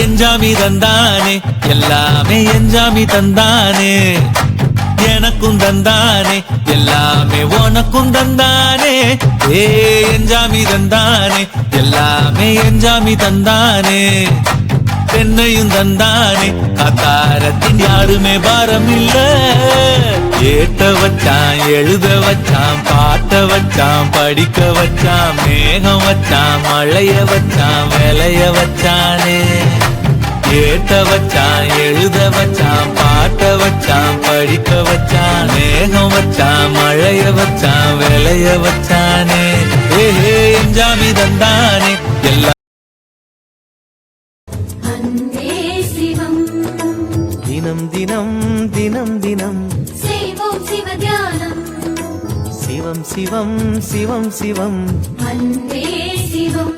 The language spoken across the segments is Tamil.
எஞ்சாமி தந்தானே எல்லாமே எஞ்சாமி தந்தானே எனக்கும் தந்தானே எல்லாமே உனக்கும் தந்தானே ஏ எஞ்சாமி தந்தானே எல்லாமே எஞ்சாமி தந்தானே பெண்ணையும் தந்தானே காத்தாரத்தின் யாருமே பாரம் இல்ல ஏட்ட வச்சான் எழுத வச்சான் பாட்ட வச்சான் படிக்க வச்சான் மேகம் வச்சான் மழைய வச்சான் விளைய வச்சானே ஏட்ட வச்சான் எழுத வச்சான் பாட்ட வச்சான் படிக்க வச்சான் மேகம் வச்சான் மழைய வச்சான் விளைய வச்சானே ஏ எஞ்சாமி தந்தானே எல்லா தினம் தினம் தினம் தினம் செய்வோம் சிவ தியானம் சிவம் சிவம் சிவம் சிவம் அன்பே சிவம்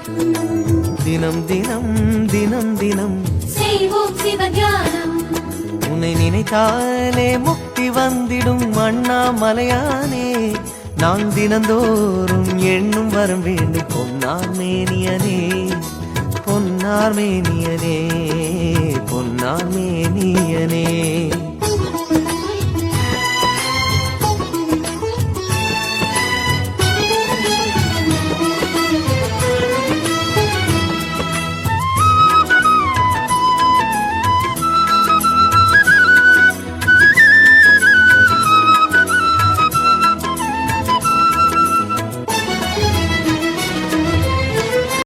தினம் தினம் தினம் தினம் செய்வோம் சிவ தியானம் உன்னை நினைத்தாலே முக்தி வந்திடும் அண்ணாமலையானே நான் தினந்தோறும் எண்ணும் வரம் வேண்டும் பொன்னார் மேனியனே பொன்னார் மேனியனே